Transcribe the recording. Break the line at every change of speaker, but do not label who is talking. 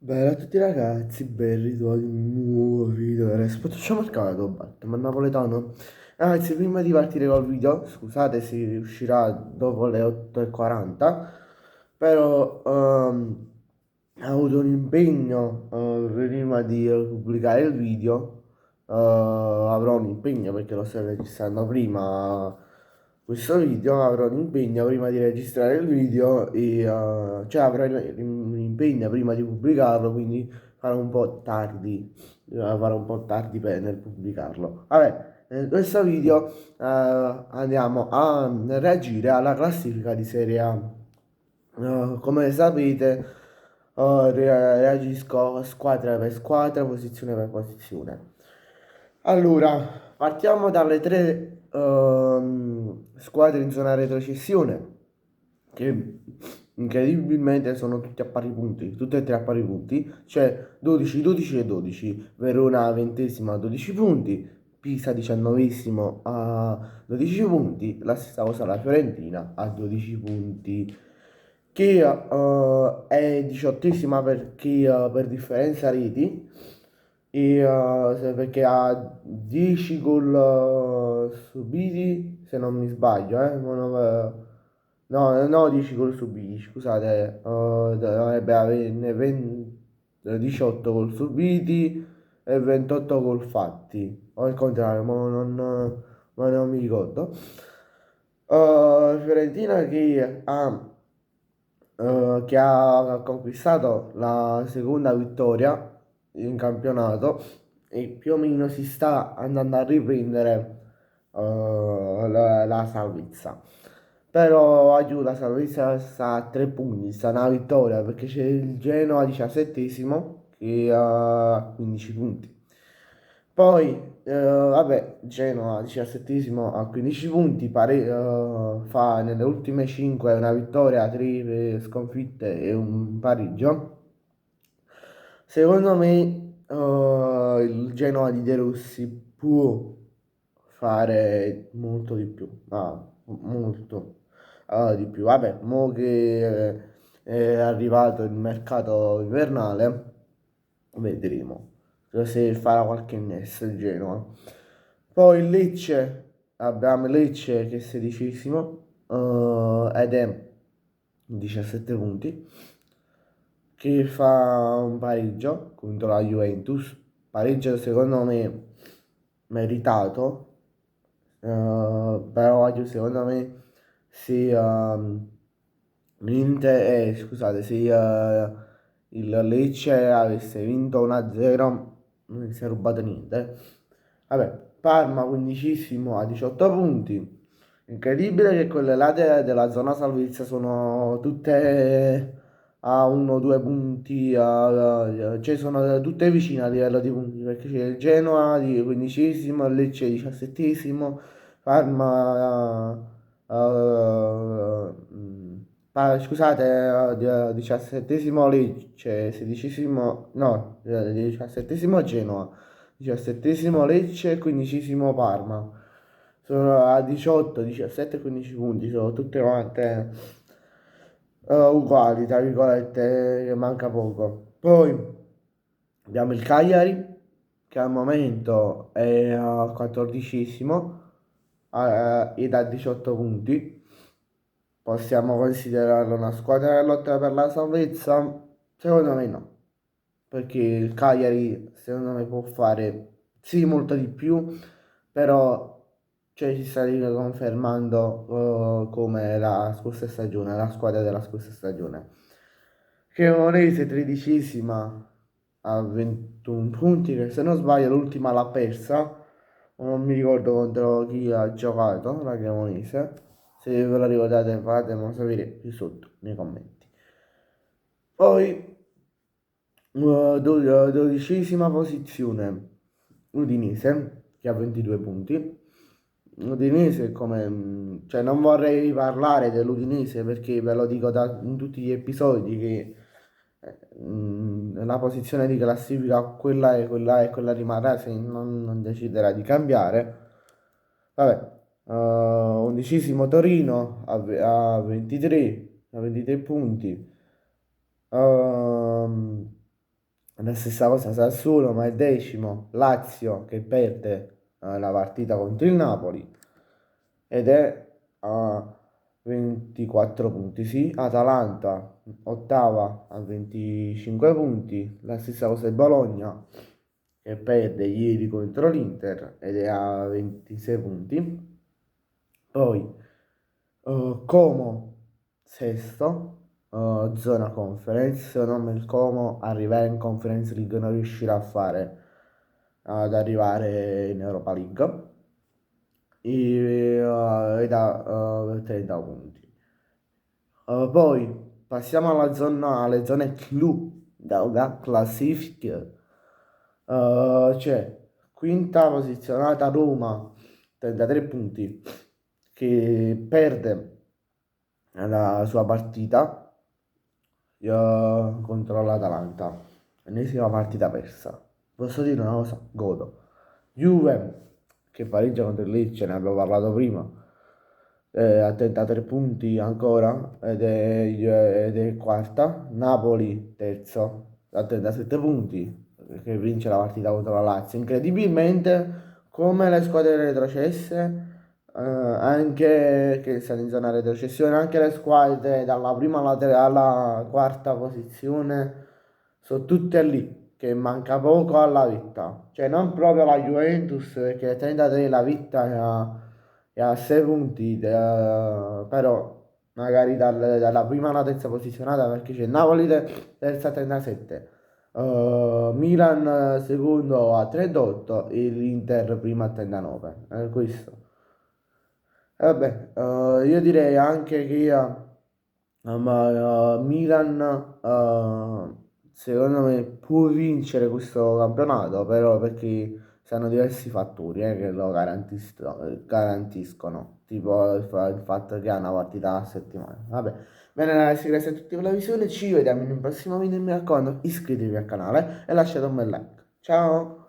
Bella a tutti ragazzi, ben ritrovati in un nuovo video del Spot Batman napoletano. Ragazzi, prima di partire col video, scusate se uscirà dopo le 8:40, però ho avuto un impegno prima di pubblicare il video. Avrò un impegno perché lo sto registrando prima questo video, avrò un impegno prima di registrare il video e cioè avrò un impegno prima di pubblicarlo, quindi farò un po' tardi, farò un po' tardi nel pubblicarlo. Vabbè, in questo video andiamo a reagire alla classifica di Serie A. Come sapete, reagisco squadra per squadra, posizione per posizione. Allora, partiamo dalle tre squadre in zona retrocessione, che incredibilmente sono tutti a pari punti, tutte e tre a pari punti, cioè 12, 12 e 12, Verona 20esima a 12 punti, Pisa 19esimo a 12 punti, la stessa cosa la Fiorentina a 12 punti, che è 18esima perché, per differenza reti, e, perché ha 10 gol subiti, se non mi sbaglio, no, no, 10 gol subiti, scusate, dovrebbe averne 18 gol subiti e 28 gol fatti, o al contrario, ma non mi ricordo. Fiorentina che ha conquistato la seconda vittoria in campionato e più o meno si sta andando a riprendere la salvezza. Però aiuta, la salvezza sta a 3 punti, sta una vittoria perché c'è il Genoa 17esimo che ha 15 punti. Poi, vabbè, Genoa 17esimo a 15 punti, fa nelle ultime 5 una vittoria, 3 sconfitte e un pareggio. Secondo me, il Genoa di De Rossi può fare molto di più, ma molto di più. Vabbè, mo che è arrivato il mercato invernale, vedremo se farà qualche innesto il Genoa. Poi il Lecce, abbiamo Lecce che è sedicesimo ed è 17 punti, che fa un pareggio contro la Juventus, pareggio secondo me meritato, però secondo me se scusate, se il Lecce avesse vinto 1-0 non si è rubato niente. Vabbè, Parma quindicesimo a 18 punti. Incredibile che quelle là della zona salvezza sono tutte a 1-2 punti, cioè sono tutte vicine a livello di punti, perché c'è il Genoa di quindicesimo, il Lecce 17esimo, Parma, scusate, 17esimo Lecce, 16esimo, no, 17esimo Genoa, 17esimo Lecce e 15esimo Parma. Sono a 18, 17 e 15 punti, sono tutte quante uguali, tra virgolette, che manca poco. Poi abbiamo il Cagliari, che al momento è al 14esimo ed ha 18 punti. Possiamo considerarlo una squadra che lotta per la salvezza? Secondo me no, perché il Cagliari secondo me può fare sì molto di più, però cioè, si sta riconfermando come la scorsa stagione, la squadra della scorsa stagione. Cremonese tredicesima a 21 punti, che se non sbaglio l'ultima l'ha persa, non mi ricordo contro chi ha giocato la Cremonese. Se ve lo ricordate fatemelo sapere qui sotto nei commenti. Poi, dodicesima posizione, Udinese, che ha 22 punti. Udinese come... cioè non vorrei parlare dell'Udinese perché ve lo dico in tutti gli episodi che la posizione di classifica quella è, quella rimarrà se non deciderà di cambiare. Vabbè, undicesimo Torino a 23 punti. Ehm, La stessa cosa Sassuolo, ma è decimo. Lazio che perde la partita contro il Napoli ed è a 24 punti. Sì, Atalanta ottava a 25 punti. La stessa cosa è Bologna che perde ieri contro l'Inter ed è a 26 punti. Poi Como sesto, zona conference. Secondo me il Como arriverà in Conference League non riuscirà a fare ad arrivare in Europa League ed ha 30 punti. Poi passiamo alle zone clou della classifica. C'è quinta posizionata Roma, 33 punti, che perde la sua partita contro l'Atalanta. Ennesima partita persa. Posso dire una cosa? Godo. Juve che pareggia contro il Lecce, ne abbiamo parlato prima, a 33 punti ancora ed è quarta. Napoli terzo a 37 punti che vince la partita contro la Lazio. Incredibilmente come le squadre retrocesse, anche che stanno in zona retrocessione, anche le squadre dalla prima alla quarta posizione sono tutte lì, che manca poco alla vetta. Cioè non proprio la Juventus che tenta di la vetta e a 6 punti, però magari dalla prima alla terza posizionata perché c'è Napoli terza a 37. Milan secondo a 38 e l'Inter prima a 39. Questo. Vabbè, io direi anche che ma, Milan secondo me può vincere questo campionato, però perché sono diversi fattori che lo garantiscono, tipo il fatto che ha una partita a settimana. Vabbè, bene ragazzi, grazie a tutti per la visione, ci vediamo in un prossimo video, mi raccomando iscrivetevi al canale e lasciate un bel like. Ciao!